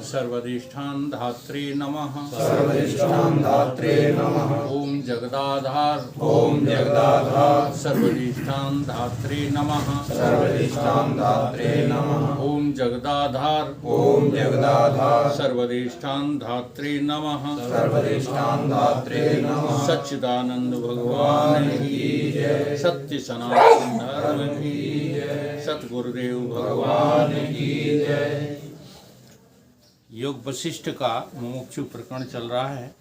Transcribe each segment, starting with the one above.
सर्वधिष्ठान धात्रे नमः। सर्वधिष्ठान धात्रे नमः। ओम जगदाधार ओम जगदाधार सर्वधिष्ठान धात्रे नमः। सर्वधिष्ठान धात्रे नमः। ओम जगदाधार ओम जगदाधार सर्वधिष्ठान धात्रे नमः। सर्वधिष्ठान धात्रे नमः। सच्चिदानंद भगवान की जय। सत्य सनातन धर्म की जय। सतगुरुदेव भगवान की जय। योग वशिष्ठ का मुमुक्षु प्रकरण चल रहा है।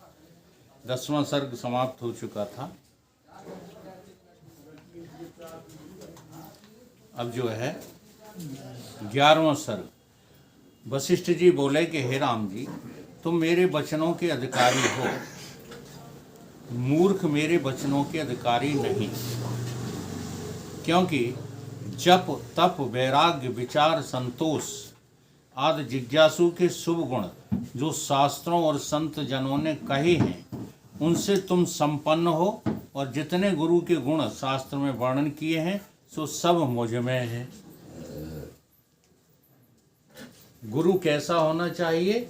10वां सर्ग समाप्त हो चुका था। अब जो है 11वां सर्ग। वशिष्ठ जी बोले कि हे राम जी, तुम मेरे वचनों के अधिकारी हो, मूर्ख मेरे वचनों के अधिकारी नहीं। क्योंकि जप तप वैराग्य विचार संतोष आदि जिज्ञासु के शुभ गुण जो शास्त्रों और संत जनों ने कहे हैं, उनसे तुम संपन्न हो, और जितने गुरु के गुण शास्त्र में वर्णन किए हैं सो सब मुझ में है। गुरु कैसा होना चाहिए?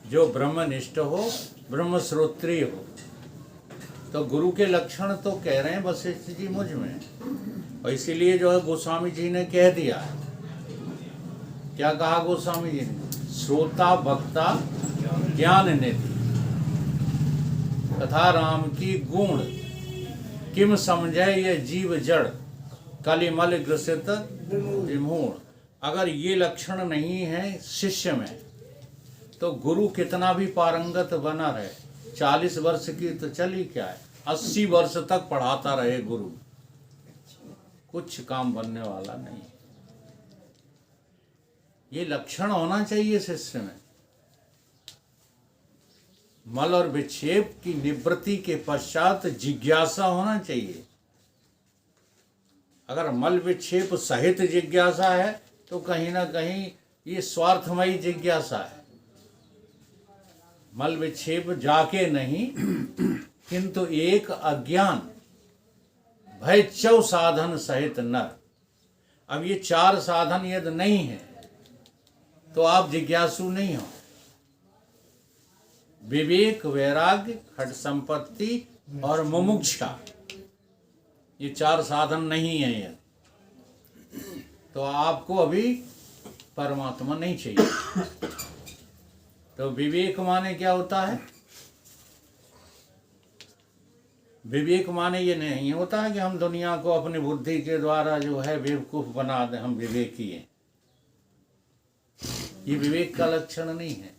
जो ब्रह्मनिष्ठ हो, ब्रह्म श्रोत्रिय हो। तो गुरु के लक्षण तो कह रहे हैं वशिष्ठ जी मुझ में, और इसीलिए जो है गोस्वामी जी ने कह दिया। क्या कहा गोस्वामी जी ने? श्रोता भक्ता ज्ञान निधि तथा राम की गुण किम समझे ये जीव जड़ कलिमल ग्रसित विमूढ़। अगर ये लक्षण नहीं है शिष्य में तो गुरु कितना भी पारंगत बना रहे, 40 वर्ष की तो चली क्या है, 80 वर्ष तक पढ़ाता रहे गुरु, कुछ काम बनने वाला नहीं। ये लक्षण होना चाहिए शिष्य में। मल और विक्षेप की निवृत्ति के पश्चात जिज्ञासा होना चाहिए। अगर मल विक्षेप सहित जिज्ञासा है तो कहीं ना कहीं ये स्वार्थमयी जिज्ञासा है। मल विक्षेप जाके नहीं, किंतु एक अज्ञान भय चौ साधन सहित नर। अब ये 4 साधन यदि नहीं है तो आप जिज्ञासु नहीं हो। विवेक वैराग्य खट संपत्ति और मुमुक्षा, ये 4 साधन नहीं है ये, तो आपको अभी परमात्मा नहीं चाहिए। तो विवेक माने क्या होता है? विवेक माने ये नहीं होता है कि हम दुनिया को अपनी बुद्धि के द्वारा जो है बेवकूफ बना दें, हम विवेकी हैं। ये विवेक का लक्षण नहीं है।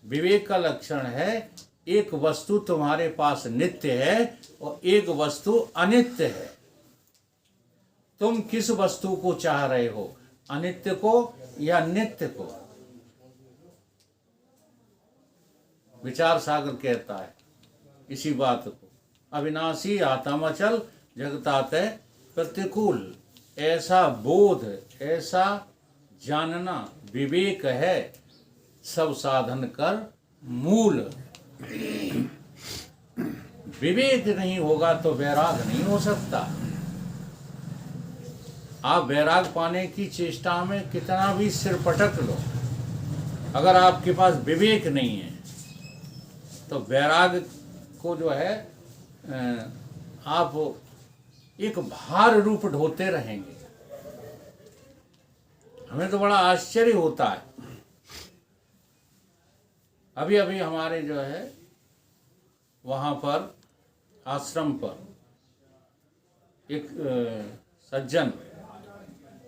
विवेक का लक्षण है एक वस्तु तुम्हारे पास नित्य है और एक वस्तु अनित्य है। तुम किस वस्तु को चाह रहे हो, अनित्य को या नित्य को? विचार सागर कहता है इसी बात को। अविनाशी आत्मचल जगताते प्रतिकूल, ऐसा बोध ऐसा जानना विवेक है, सब साधन कर मूल। विवेक नहीं होगा तो वैराग नहीं हो सकता। आप वैराग पाने की चेष्टा में कितना भी सिर पटक लो, अगर आपके पास विवेक नहीं है तो वैराग को जो है आप एक भार रूप ढोते रहेंगे। हमें तो बड़ा आश्चर्य होता है। अभी अभी हमारे जो है वहाँ पर आश्रम पर एक सज्जन,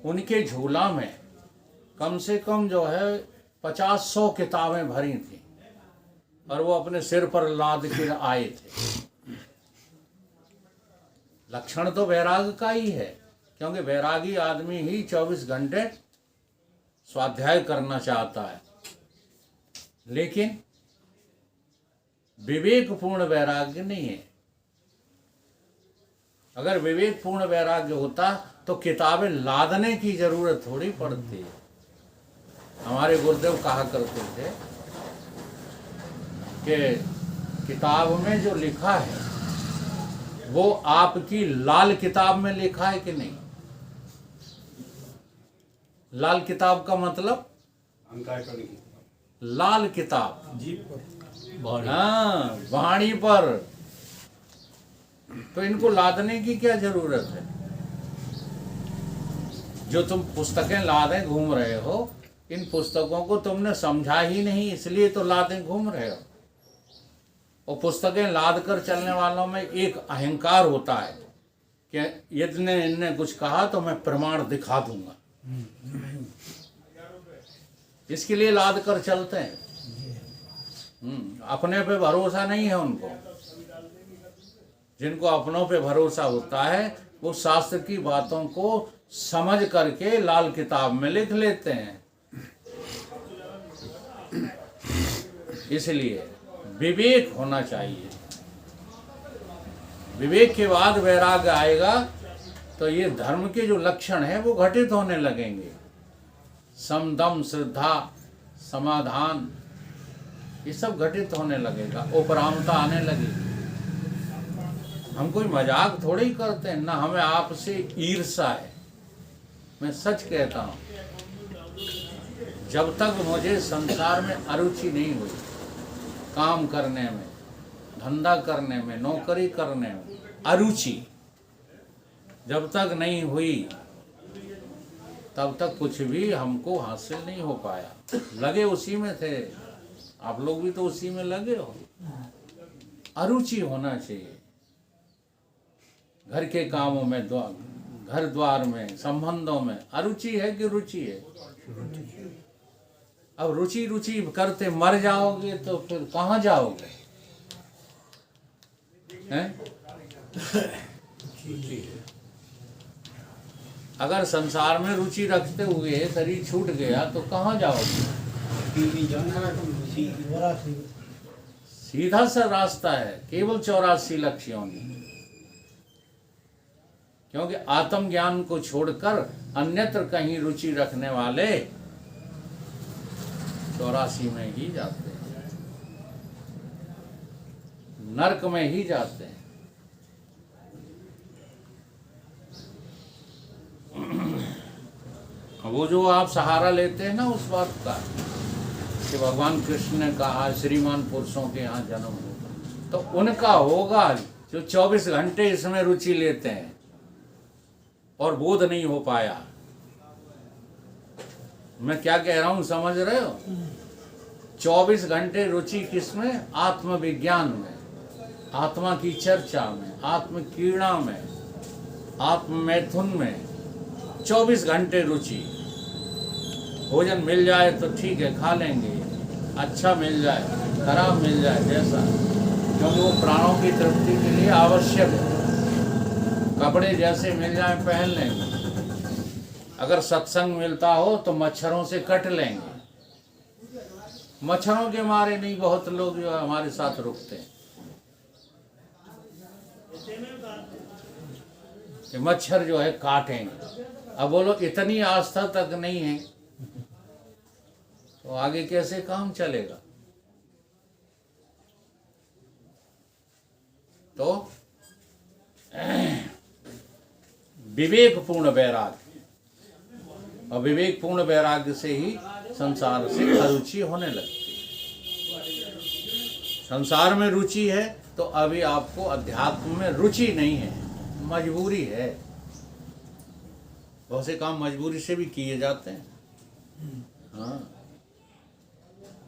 उनके झोला में कम से कम जो है 50-100 किताबें भरी थी, और वो अपने सिर पर लाद के आए थे। लक्षण तो वैराग का ही है, क्योंकि वैरागी आदमी ही 24 घंटे स्वाध्याय करना चाहता है। लेकिन विवेकपूर्ण वैराग्य नहीं है। अगर विवेकपूर्ण वैराग्य होता तो किताबें लादने की जरूरत थोड़ी पड़ती है। हमारे गुरुदेव कहा करते थे कि किताब में जो लिखा है वो आपकी लाल किताब में लिखा है कि नहीं। लाल किताब का मतलब लाल किताब, हाँ, वाणी पर। तो इनको लादने की क्या जरूरत है? जो तुम पुस्तकें लादे घूम रहे हो, इन पुस्तकों को तुमने समझा ही नहीं, इसलिए तो लादे घूम रहे हो। और पुस्तकें लाद कर चलने वालों में एक अहंकार होता है कि यदि इनने कुछ कहा तो मैं प्रमाण दिखा दूंगा, इसके लिए लाद कर चलते हैं। अपने पे भरोसा नहीं है उनको। जिनको अपनों पे भरोसा होता है वो शास्त्र की बातों को समझ करके लाल किताब में लिख लेते हैं। इसलिए विवेक होना चाहिए। विवेक के बाद वैराग्य आएगा तो ये धर्म के जो लक्षण है वो घटित होने लगेंगे। समदम, श्रद्धा, समाधान, ये सब घटित होने लगेगा। उपरामता आने लगेगी। हम कोई मजाक थोड़े ही करते हैं, ना हमें आपसे ईर्ष्या है। मैं सच कहता हूँ, जब तक मुझे संसार में अरुचि नहीं हुई, काम करने में, धंधा करने में, नौकरी करने में अरुचि जब तक नहीं हुई, तब तक कुछ भी हमको हासिल नहीं हो पाया। लगे उसी में थे, आप लोग भी तो उसी में लगे हो। अरुचि होना चाहिए घर के कामों में, घर द्वार में, संबंधों में। अरुचि है कि रुचि है? अब रुचि रुचि करते मर जाओगे तो फिर कहाँ जाओगे? हैं? अगर संसार में रुचि रखते हुए शरीर छूट गया तो कहाँ जाओगे? सीधा सा रास्ता है, केवल 84 लक्ष्य होंगे। क्योंकि आत्मज्ञान को छोड़कर अन्यत्र कहीं रुचि रखने वाले 84 में ही जाते हैं, नरक में ही जाते हैं। वो जो आप सहारा लेते हैं ना उस बात का कि भगवान कृष्ण ने कहा श्रीमान पुरुषों के यहाँ जन्म होगा, तो उनका होगा जो 24 घंटे इसमें रुचि लेते हैं और बोध नहीं हो पाया। मैं क्या कह रहा हूं समझ रहे हो? 24 घंटे रुचि किसमें? आत्मविज्ञान में, आत्मा की चर्चा में, आत्मक्रीड़ा में, आत्ममैथुन में 24 घंटे रुचि। भोजन मिल जाए तो ठीक है, खा लेंगे, अच्छा मिल जाए, खराब मिल जाए, जैसा, क्योंकि वो प्राणों की तृप्ति के लिए आवश्यक है। कपड़े जैसे मिल जाए पहन लेंगे, अगर सत्संग मिलता हो तो मच्छरों से कट लेंगे। मच्छरों के मारे नहीं, बहुत लोग जो हमारे साथ रुकते हैं कि मच्छर जो है काटेंगे। अब बोलो इतनी आस्था तक नहीं है तो आगे कैसे काम चलेगा? तो विवेकपूर्ण वैराग्य, और विवेकपूर्ण वैराग्य से ही संसार से अरुचि होने लगती है। संसार में रुचि है तो अभी आपको अध्यात्म में रुचि नहीं है, मजबूरी है। बहुत से काम मजबूरी से भी किए जाते हैं। हाँ,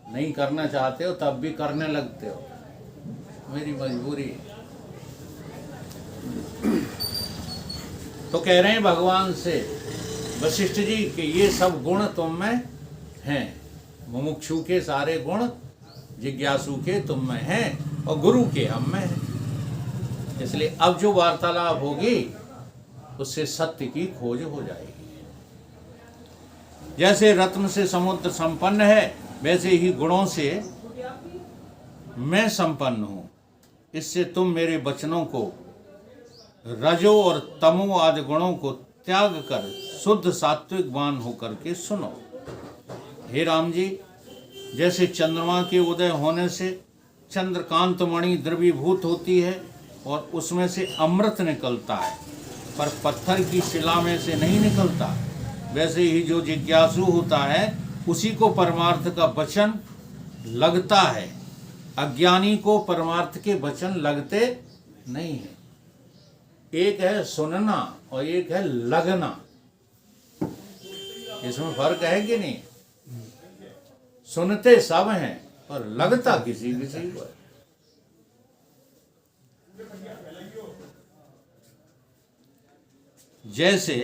नहीं करना चाहते हो तब भी करने लगते हो, मेरी मजबूरी है। तो कह रहे हैं भगवान से वशिष्ठ जी कि ये सब गुण तुम में हैं। मुमुक्षु के सारे गुण जिज्ञासु के तुम में हैं और गुरु के हम में हैं। इसलिए अब जो वार्तालाप होगी उससे सत्य की खोज हो जाएगी। जैसे रत्न से समुद्र संपन्न है, वैसे ही गुणों से मैं संपन्न हूं। इससे तुम मेरे वचनों को, रजो और तमो आदि गुणों को त्याग कर शुद्ध सात्विकवान होकर के सुनो। हे राम जी, जैसे चंद्रमा के उदय होने से चंद्रकांत मणि द्रवीभूत होती है और उसमें से अमृत निकलता है, पर पत्थर की शिला में से नहीं निकलता। वैसे ही जो जिज्ञासु होता है उसी को परमार्थ का वचन लगता है, अज्ञानी को परमार्थ के वचन लगते नहीं है। एक है सुनना और एक है लगना, इसमें फर्क है कि नहीं? सुनते सब हैं पर लगता किसी किसी को है। जैसे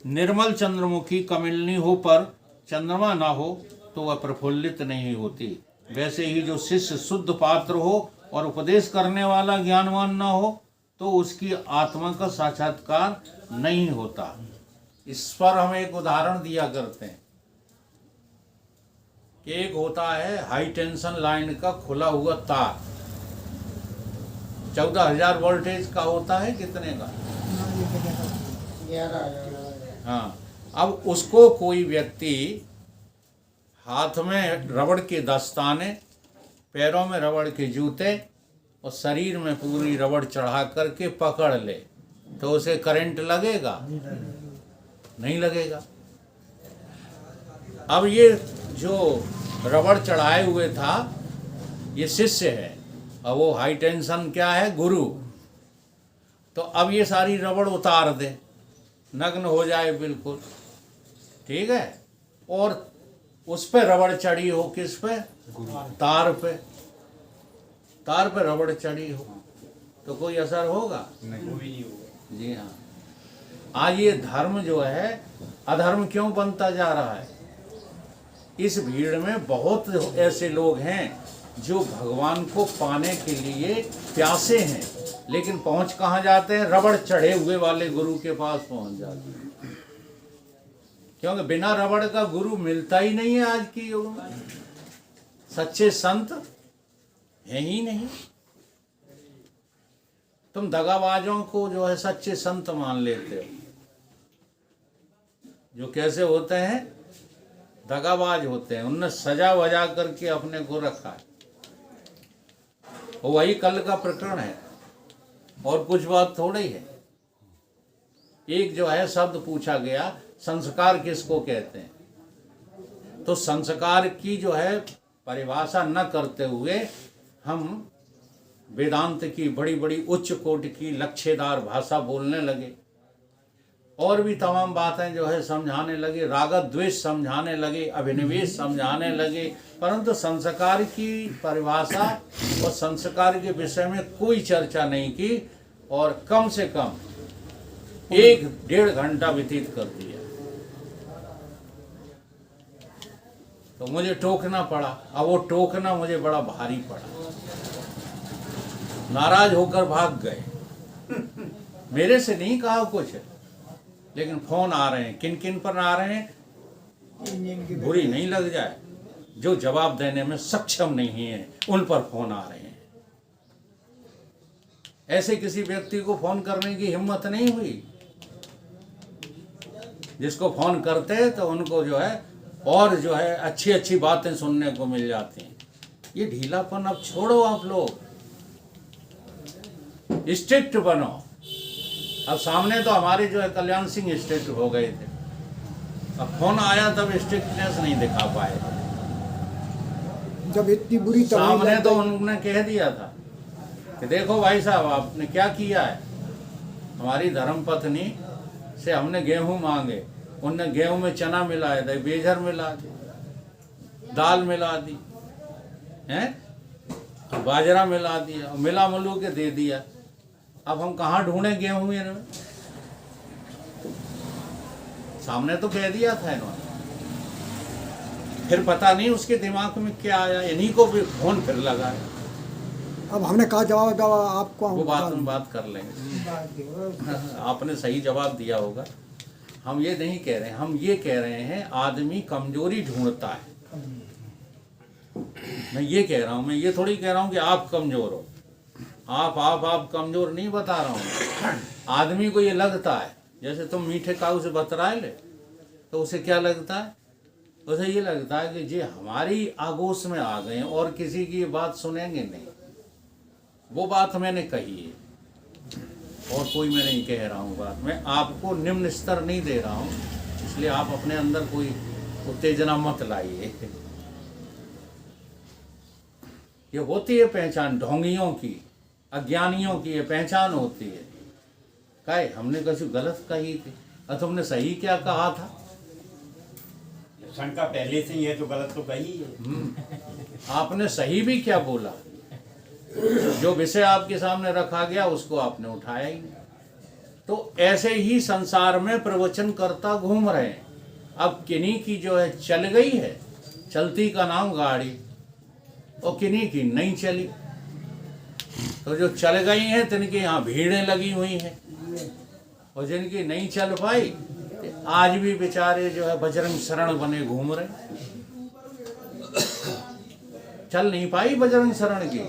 निर्मल चंद्रमुखी कमलिनी हो पर चंद्रमा ना हो तो वह प्रफुल्लित नहीं होती, वैसे ही जो शिष्य शुद्ध पात्र हो और उपदेश करने वाला ज्ञानवान ना हो तो उसकी आत्मा का साक्षात्कार नहीं होता। इस पर हम एक उदाहरण दिया करते हैं कि एक होता है हाई टेंशन लाइन का खुला हुआ तार, 14,000 वोल्टेज का होता है, कितने का? 11,000। हाँ, अब उसको कोई व्यक्ति हाथ में रबड़ के दस्ताने, पैरों में रबड़ के जूते और शरीर में पूरी रबड़ चढ़ा करके पकड़ ले तो उसे करंट लगेगा? नहीं लगेगा। अब ये जो रबड़ चढ़ाए हुए था ये शिष्य है और वो हाई टेंशन क्या है? गुरु। तो अब ये सारी रबड़ उतार दे, नग्न हो जाए बिल्कुल, ठीक है, और उस पे रबड़ चढ़ी हो, किस पे? तार पे। तार पे रबड़ चढ़ी हो तो कोई असर होगा? नहीं। जी हाँ। आज ये धर्म जो है अधर्म क्यों बनता जा रहा है? इस भीड़ में बहुत ऐसे लोग हैं जो भगवान को पाने के लिए प्यासे हैं, लेकिन पहुंच कहाँ जाते हैं? रबड़ चढ़े हुए वाले गुरु के पास पहुंच जाते हैं, क्योंकि बिना रबड़ का गुरु मिलता ही नहीं है आज की युग में। सच्चे संत हैं ही नहीं। तुम दगाबाजों को जो है सच्चे संत मान लेते हो, जो कैसे होते हैं? दगाबाज होते हैं, उनने सजा वजा करके अपने को रखा है। वही कल का प्रकरण है और कुछ बात थोड़ी है। एक जो है शब्द पूछा गया, संस्कार किसको कहते हैं? तो संस्कार की जो है परिभाषा न करते हुए हम वेदांत की बड़ी बड़ी उच्च कोटि की लक्ष्यदार भाषा बोलने लगे और भी तमाम बातें जो है समझाने लगे, राग द्वेष समझाने लगे, अभिनिवेश समझाने लगे, परंतु संस्कार की परिभाषा और संस्कार के विषय में कोई चर्चा नहीं की और कम से कम 1-1.5 घंटा व्यतीत कर दिया। तो मुझे टोकना पड़ा। अब वो टोकना मुझे बड़ा भारी पड़ा, नाराज होकर भाग गए। मेरे से नहीं कहा कुछ, लेकिन फोन आ रहे हैं। किन किन पर आ रहे हैं? बुरी नहीं लग जाए, जो जवाब देने में सक्षम नहीं है उन पर फोन आ रहे हैं। ऐसे किसी व्यक्ति को फोन करने की हिम्मत नहीं हुई। जिसको फोन करते तो उनको जो है और जो है अच्छी अच्छी बातें सुनने को मिल जाती हैं। ये ढीलापन अब छोड़ो, आप लोग स्ट्रिक्ट बनो। अब सामने तो हमारे जो है कल्याण सिंह स्ट्रिक्ट हो गए थे, अब फोन आया तब स्ट्रिक्टनेस नहीं दिखा पाए। जब इतनी बुरी सामने तो उन्होंने कह दिया था कि देखो भाई साहब आपने क्या किया है। हमारी धर्मपत्नी से हमने गेहूं मांगे, उनने गेहूं में चना मिलाया था, बेजर मिला दी, दाल मिला दी, हैं, बाजरा मिला दिया, मिला मिलू के दे दिया। अब हम कहाँ ढूंढे गेहूं इनमें? सामने तो कह दिया था इन्होंने। फिर पता नहीं उसके दिमाग में क्या आया, इन्हीं को भी फोन फिर लगाया। अब हमने कहा जवाब आपको वो बात हम बात कर लेंगे। आपने सही जवाब दिया होगा। हम ये नहीं कह रहे हैं, हम ये कह रहे हैं आदमी कमजोरी ढूंढता है। मैं ये कह रहा हूँ, मैं ये थोड़ी कह रहा हूँ कि आप कमजोर हो। आप कमजोर नहीं बता रहा हूँ। आदमी को ये लगता है, जैसे तुम मीठे काऊ से बतराए ले तो उसे क्या लगता है? उसे ये लगता है कि जी हमारी आगोश में आ गए और किसी की बात सुनेंगे नहीं। वो बात मैंने कही है और कोई मैं नहीं कह रहा हूँ बात। मैं आपको निम्न स्तर नहीं दे रहा हूँ, इसलिए आप अपने अंदर कोई उत्तेजना मत लाइए। ये होती है पहचान, ढोंगियों की, अज्ञानियों की ये पहचान होती है। काहे हमने कभी गलत कही थी और तुमने सही क्या कहा था? शंका पहले से ही है, तो गलत तो कही है। आपने सही भी क्या बोला? जो विषय आपके सामने रखा गया उसको आपने उठाया ही नहीं। तो ऐसे ही संसार में प्रवचन करता घूम रहे हैं। अब किन्हीं की जो है चल गई है, चलती का नाम गाड़ी, और किन्हीं की नहीं चली। तो जो चल गई हैं तिनकी यहाँ भीड़ें लगी हुई हैं, और जिनकी नहीं चल पाई आज भी बेचारे जो है बजरंग शरण बने घूम रहे। चल नहीं पाई बजरंग शरण की,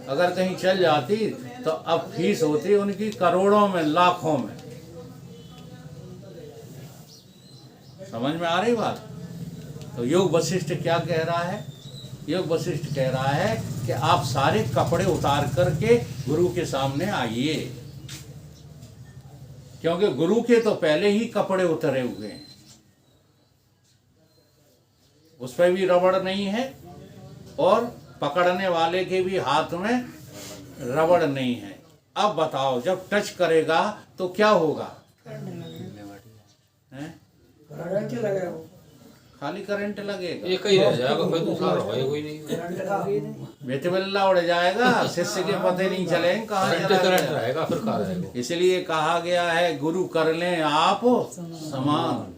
अगर कहीं चल जाती तो अब फीस होती उनकी करोड़ों में, लाखों में। समझ में आ रही बात? तो योग वशिष्ठ क्या कह रहा है? योग वशिष्ठ कह रहा है कि आप सारे कपड़े उतार करके गुरु के सामने आइए, क्योंकि गुरु के तो पहले ही कपड़े उतरे हुए हैं, उस पर भी रबड़ नहीं है, और पकड़ने वाले के भी हाथ में रबड़ नहीं है। अब बताओ, जब टच करेगा तो क्या होगा? हैं? खाली करंट लगेगा, एक ही रह जाएगा, कोई दूसरा रहेगा कोई नहीं। बेतबल्ला उड़ जाएगा, शिष्य के पते नहीं चलेंगे कहाँ चला करंट गया। रहेगा, फिर कहाँ रहेगा। इसलिए कहा गया है गुरु कर लें आप समान।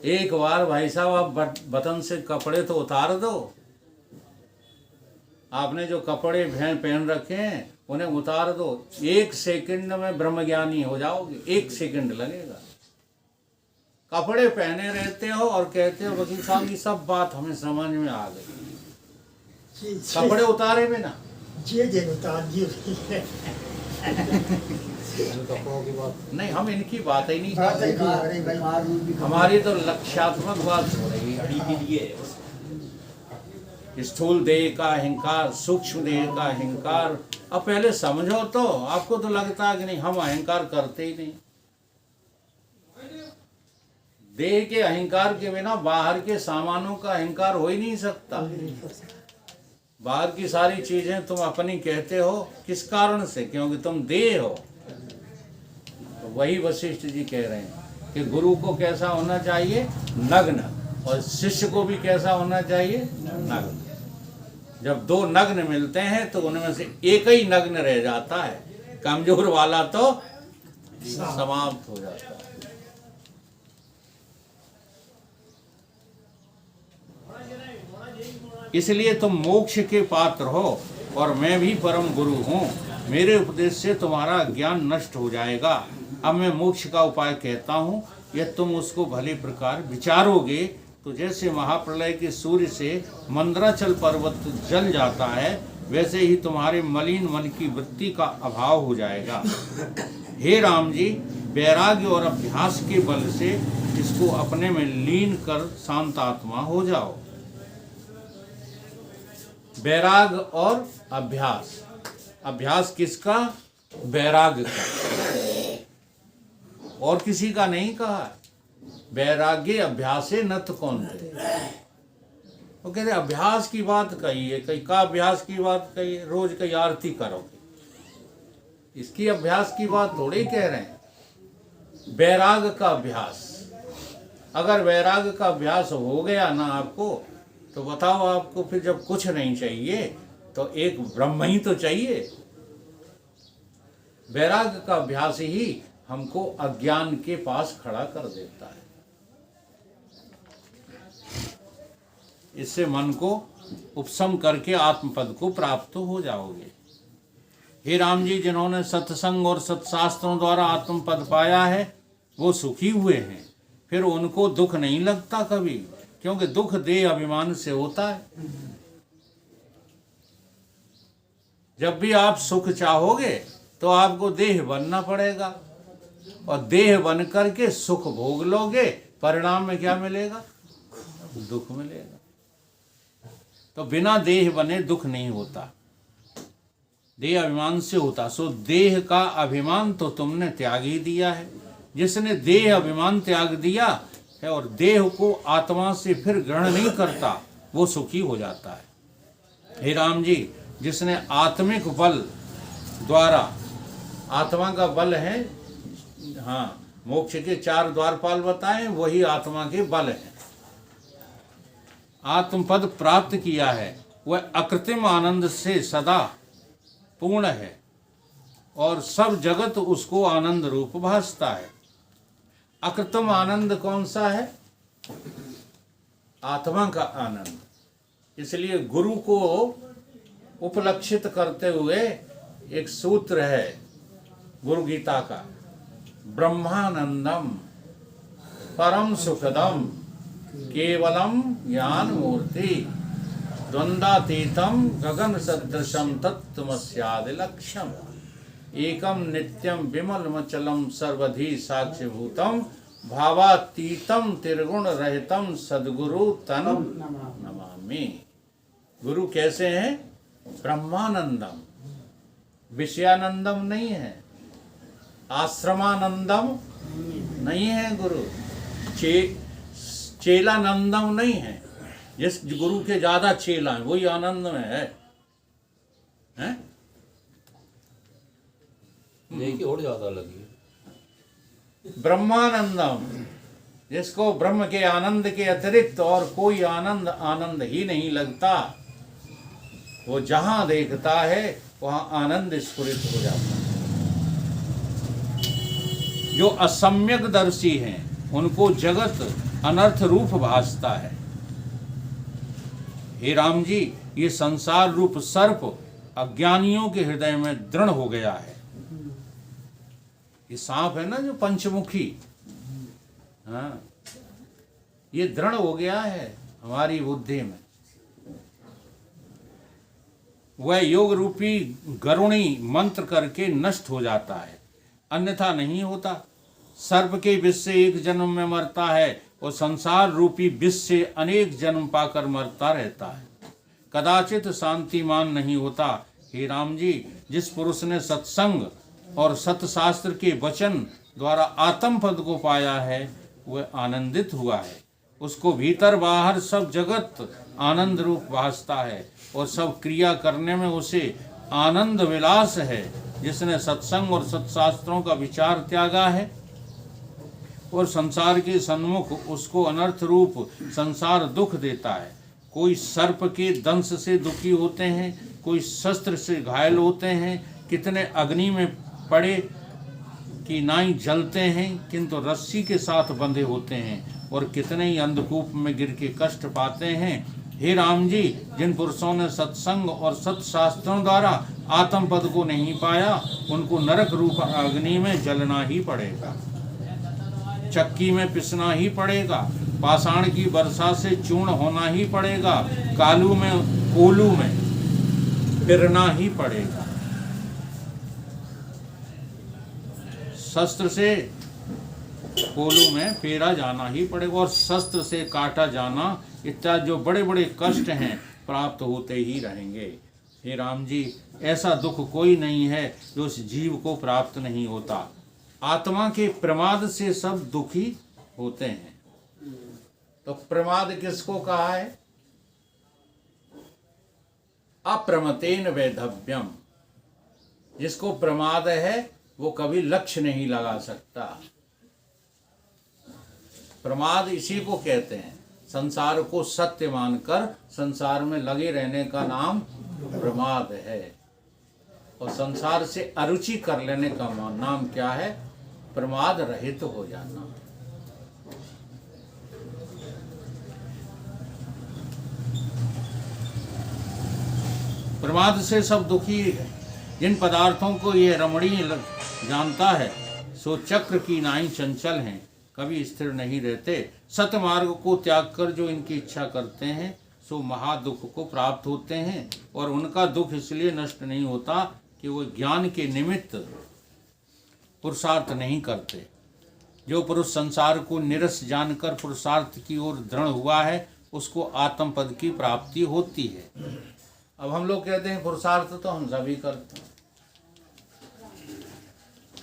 एक बार भाई साहब आप बटन से कपड़े तो उतार दो। आपने जो कपड़े पहन रखे हैं उन्हें उतार दो, 1 सेकंड में ब्रह्मज्ञानी हो जाओगे। 1 सेकंड लगेगा। कपड़े पहने रहते हो और कहते हो वकील साहब ये सब बात हमें समझ में आ गई, कपड़े उतारे बिना। नहीं, हम इनकी बात ही नहीं कर रहे, हमारी तो लक्ष्यात्मक बात हो रही है। स्थूल देह का अहंकार, सूक्ष्म देह का अहंकार। अब पहले समझो तो, आपको तो लगता है कि नहीं हम अहंकार करते ही नहीं। देह के अहंकार के बिना बाहर के सामानों का अहंकार हो ही नहीं सकता। बाहर की सारी चीजें तुम अपनी कहते हो, किस कारण से? क्योंकि तुम देह हो। तो वही वशिष्ठ जी कह रहे हैं कि गुरु को कैसा होना चाहिए? नग्न, और शिष्य को भी कैसा होना चाहिए? नग्न। जब 2 नग्न मिलते हैं तो उनमें से एक ही नग्न रह जाता है, कमजोर वाला तो समाप्त हो जाता है। इसलिए तुम मोक्ष के पात्र हो और मैं भी परम गुरु हूँ। मेरे उपदेश से तुम्हारा ज्ञान नष्ट हो जाएगा। अब मैं मोक्ष का उपाय कहता हूँ, यदि तुम उसको भले प्रकार विचारोगे तो जैसे महाप्रलय के सूर्य से मंदराचल पर्वत जल जाता है, वैसे ही तुम्हारे मलिन मन की वृत्ति का अभाव हो जाएगा। हे राम जी, वैराग्य और अभ्यास के बल से इसको अपने में लीन कर शांत आत्मा हो जाओ। वैराग और अभ्यास। अभ्यास किसका? वैराग्य का, और किसी का नहीं कहा। वैराग्य अभ्यासे नत कौन थे। वो कहते अभ्यास की बात कही है, कहीं का अभ्यास की बात कही है? रोज कई आरती करोगे, इसकी अभ्यास की बात थोड़ी कह रहे हैं। वैराग का अभ्यास। अगर वैराग का अभ्यास हो गया ना आपको, तो बताओ आपको फिर जब कुछ नहीं चाहिए तो एक ब्रह्म ही तो चाहिए। वैराग का अभ्यास ही हमको अज्ञान के पास खड़ा कर देता है। इससे मन को उपशम करके आत्मपद को प्राप्त हो जाओगे। हे राम जी, जिन्होंने सत्संग और सत्शास्त्रों द्वारा आत्मपद पाया है वो सुखी हुए हैं, फिर उनको दुख नहीं लगता कभी, क्योंकि दुख देह अभिमान से होता है। जब भी आप सुख चाहोगे तो आपको देह बनना पड़ेगा, और देह बन करके सुख भोग लोगे, परिणाम में क्या मिलेगा? दुख मिलेगा। तो बिना देह बने दुख नहीं होता, देह अभिमान से होता। सो देह का अभिमान तो तुमने त्याग ही दिया है। जिसने देह अभिमान त्याग दिया है और देह को आत्मा से फिर ग्रहण नहीं करता, वो सुखी हो जाता है। हे राम जी, जिसने आत्मिक बल द्वारा, आत्मा का बल है, हाँ, मोक्ष के 4 द्वारपाल बताए, वही आत्मा के बल है, आत्मपद प्राप्त किया है, वह अकृत्रिम आनंद से सदा पूर्ण है और सब जगत उसको आनंद रूप भासता है। अकृत्रिम आनंद कौन सा है? आत्मा का आनंद। इसलिए गुरु को उपलक्षित करते हुए एक सूत्र है गुरु गीता का, ब्रह्मानंदम परम सुखदम केवलम ज्ञान मूर्ति द्वंद्वातीतम गगन सदृशम तत्त्वमस्यादि लक्ष्यम एकम नित्यम विमलमचलम सर्वधि साक्षिभूतम भावातीतम त्रिगुण रहितम सद्गुरु तन नमामि। गुरु कैसे हैं? ब्रह्मानंदम, विषयानंदम नहीं है, आश्रमानंदम नहीं है, गुरु चेलानंदम नहीं है। जिस गुरु के ज्यादा चेला है वही आनंद में है, हैं? देखिए और ज्यादा लगी। ब्रह्मानंदम, जिसको ब्रह्म के आनंद के अतिरिक्त और कोई आनंद आनंद ही नहीं लगता, वो जहां देखता है वहां आनंद स्फुरित हो जाता है। जो असम्यक दर्शी हैं उनको जगत अनर्थ रूप भासता है। हे राम जी, ये संसार रूप सर्प अज्ञानियों के हृदय में दृढ़ हो गया है। ये सांप है ना जो पंचमुखी, हाँ, ये दृढ़ हो गया है हमारी बुद्धि में। वह योग रूपी गरुणी मंत्र करके नष्ट हो जाता है, अन्यथा नहीं होता। सर्प के विष से एक जन्म में मरता है और संसार रूपी विष से अनेक जन्म पाकर मरता रहता है, कदाचित शांतिमान नहीं होता। हे राम जी, जिस पुरुष ने सत्संग और सतशास्त्र के वचन द्वारा आत्म पद को पाया है वह आनंदित हुआ है। उसको भीतर बाहर सब जगत आनंद रूप भासता है और सब क्रिया करने में उसे आनंद विलास है। जिसने सत्संग और सत्शास्त्रों का विचार त्यागा है और संसार के सन्मुख उसको अनर्थ रूप संसार दुख देता है। कोई सर्प के दंश से दुखी होते हैं, कोई शस्त्र से घायल होते हैं, कितने अग्नि में पड़े कि नाई जलते हैं किंतु रस्सी के साथ बंधे होते हैं, और कितने ही अंधकूप में गिर के कष्ट पाते हैं। हे राम जी, जिन पुरुषों ने सत्संग और सत्शास्त्रों द्वारा आत्म पद को नहीं पाया उनको नरक रूप अग्नि में जलना ही पड़ेगा, चक्की में पिसना ही पड़ेगा, पाषाण की वर्षा से चूर्ण होना ही पड़ेगा, कालू में कोलू में फिरना ही पड़ेगा, शस्त्र से कोलू में फेरा जाना ही पड़ेगा और शस्त्र से काटा जाना इत्यादि जो बड़े बड़े कष्ट हैं प्राप्त होते ही रहेंगे। हे राम जी, ऐसा दुख कोई नहीं है जो उस जीव को प्राप्त नहीं होता। आत्मा के प्रमाद से सब दुखी होते हैं। तो प्रमाद किसको कहा है? अप्रमतेन वैधव्यम। जिसको प्रमाद है वो कभी लक्ष्य नहीं लगा सकता। प्रमाद इसी को कहते हैं, संसार को सत्य मानकर संसार में लगे रहने का नाम प्रमाद है। और संसार से अरुचि कर लेने का नाम क्या है? प्रमाद रहित हो जाना। प्रमाद से सब दुखी है। जिन पदार्थों को ये रमणीय जानता है सो चक्र की नाई चंचल हैं, कभी स्थिर नहीं रहते। सतमार्ग को त्याग कर जो इनकी इच्छा करते हैं सो महादुख को प्राप्त होते हैं, और उनका दुख इसलिए नष्ट नहीं होता कि वो ज्ञान के निमित्त पुरुषार्थ नहीं करते। जो पुरुष संसार को निरस जानकर पुरुषार्थ की ओर दृढ़ हुआ है उसको आत्म पद की प्राप्ति होती है। अब हम लोग कहते हैं पुरुषार्थ तो हम सभी करते हैं,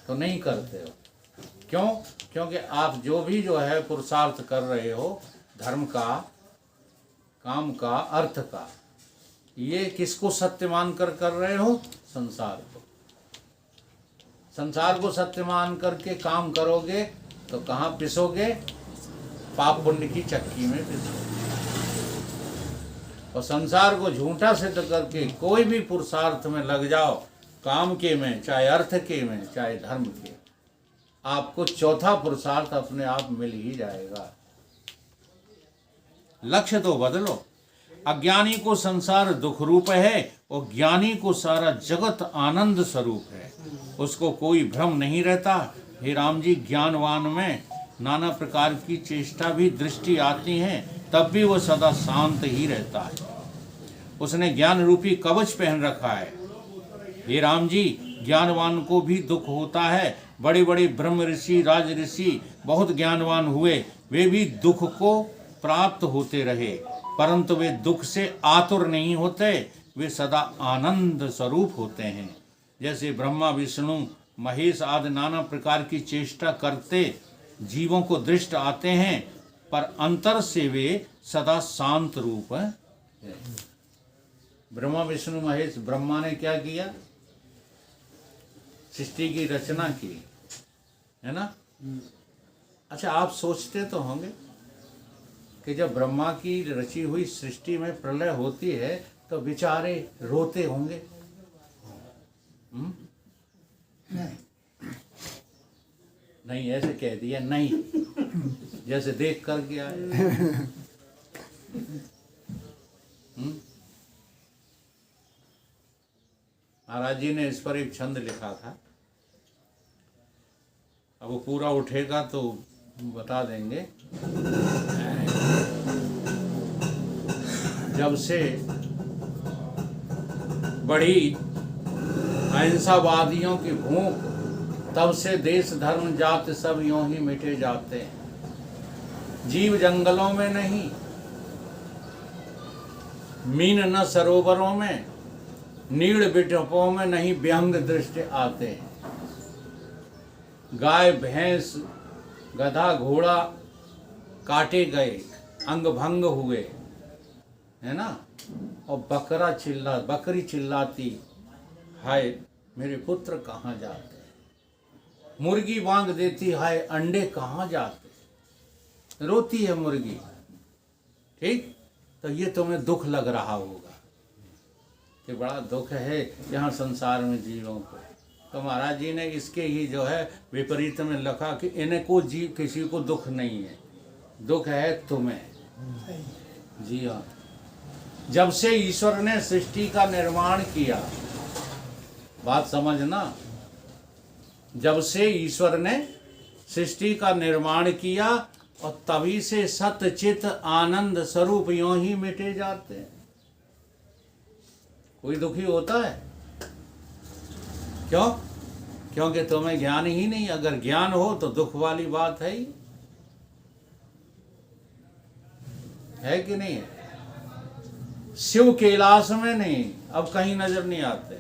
तो नहीं करते हो। क्यों? क्योंकि आप जो भी जो है पुरुषार्थ कर रहे हो, धर्म का, काम का, अर्थ का, ये किसको सत्य मान कर रहे हो? संसार को। संसार को सत्य मान करके काम करोगे तो कहाँ पिसोगे? पाप पुण्य की चक्की में पिसोगे। और संसार को झूठा सिद्ध करके कोई भी पुरुषार्थ में लग जाओ, काम के में, चाहे अर्थ के में, चाहे धर्म के, आपको चौथा पुरुषार्थ अपने आप मिल ही जाएगा। लक्ष्य तो बदलो। अज्ञानी को संसार दुख रूप है और ज्ञानी को सारा जगत आनंद स्वरूप है। उसको कोई भ्रम नहीं रहता। हे राम जी, ज्ञानवान में नाना प्रकार की चेष्टा भी दृष्टि आती है, तब भी वह सदा शांत ही रहता है। उसने ज्ञान रूपी कवच पहन रखा है। हे राम जी, ज्ञानवान को भी दुख होता है। बड़े बड़े ब्रह्म ऋषि, राज ऋषि बहुत ज्ञानवान हुए, वे भी दुख को प्राप्त होते रहे, परंतु वे दुख से आतुर नहीं होते, वे सदा आनंद स्वरूप होते हैं। जैसे ब्रह्मा, विष्णु, महेश आदि नाना प्रकार की चेष्टा करते जीवों को दृष्ट आते हैं, पर अंतर से वे सदा शांत रूप है। ब्रह्मा, विष्णु, महेश, ब्रह्मा ने क्या किया? सृष्टि की रचना की, है ना? अच्छा, आप सोचते तो होंगे कि जब ब्रह्मा की रची हुई सृष्टि में प्रलय होती है तो बेचारे रोते होंगे। नहीं, ऐसे कह दिया नहीं, जैसे देख कर के आए। महाराज जी ने इस पर एक छंद लिखा था, अब वो पूरा उठेगा तो बता देंगे। जब से बढ़ी अहिंसावादियों की भूख, तब से देश धर्म जात सब यूं ही मिटे जाते हैं। जीव जंगलों में नहीं, मीन न सरोवरों में, नीड़ बिटपों में नहीं व्यंग दृष्टि आते हैं। गाय भैंस गधा घोड़ा काटे गए, अंग भंग हुए, है ना? और बकरी चिल्लाती, हाय मेरे पुत्र कहाँ जाते? मुर्गी बांग देती, हाय अंडे कहाँ जाते? रोती है मुर्गी। ठीक, तो ये तुम्हें दुख लग रहा होगा कि बड़ा दुख है यहाँ संसार में जीवों को। तो महाराज जी ने इसके ही जो है विपरीत में लिखा कि इन्हें को जीव किसी को दुख नहीं है, दुख है तुम्हें। जी हाँ, जब से ईश्वर ने सृष्टि का निर्माण किया, बात समझना, जब से ईश्वर ने सृष्टि का निर्माण किया और तभी से सत्य चित आनंद स्वरूप यूं ही मिटे जाते हैं। कोई दुखी होता है? क्यों? क्योंकि तुम्हें ज्ञान ही नहीं। अगर ज्ञान हो तो दुख वाली बात है ही, है कि नहीं है? शिव कैलाश में नहीं, अब कहीं नजर नहीं आते।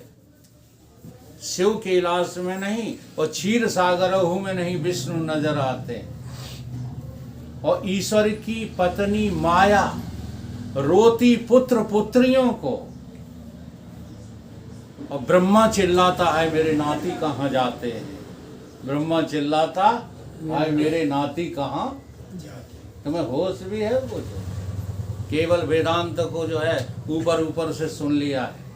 शिव कैलाश में नहीं और क्षीर सागरहु में नहीं विष्णु नजर आते। और ईश्वर की पत्नी माया रोती पुत्र पुत्रियों को, और ब्रह्मा चिल्लाता है मेरे नाती कहाँ जाते हैं। ब्रह्मा चिल्लाता है मेरे नाती कहाँ जाते। तुम्हें होश भी है कुछ? केवल वेदांत को जो है ऊपर ऊपर से सुन लिया है।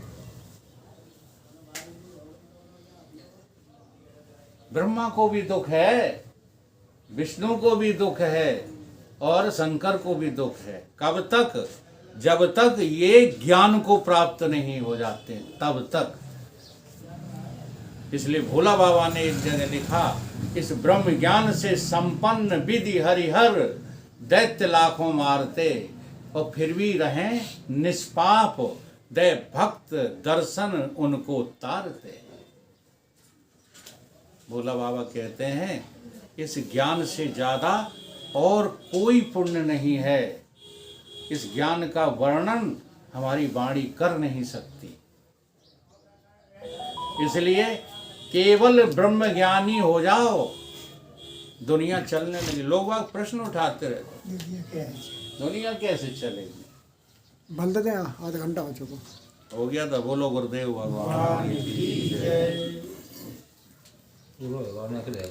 ब्रह्मा को भी दुख है, विष्णु को भी दुख है और शंकर को भी दुख है। कब तक? जब तक ये ज्ञान को प्राप्त नहीं हो जाते, तब तक। इसलिए भोला बाबा ने एक जगह लिखा, इस ब्रह्म ज्ञान से संपन्न विधि हरिहर दैत्य लाखों मारते, और फिर भी रहें निष्पाप दे भक्त दर्शन उनको तारते। भोला बाबा कहते हैं इस ज्ञान से ज्यादा और कोई पुण्य नहीं है। इस ज्ञान का वर्णन हमारी वाणी कर नहीं सकती। इसलिए केवल ब्रह्म ज्ञानी हो जाओ, दुनिया चलने लगी। लोग वाग प्रश्न उठाते रहते, दुनिया कैसे चलेगी। बंद दे आधा घंटा हो चुका। हो गया था। बोलो गुरुदेव भगवान की जय। पूरा होगा ना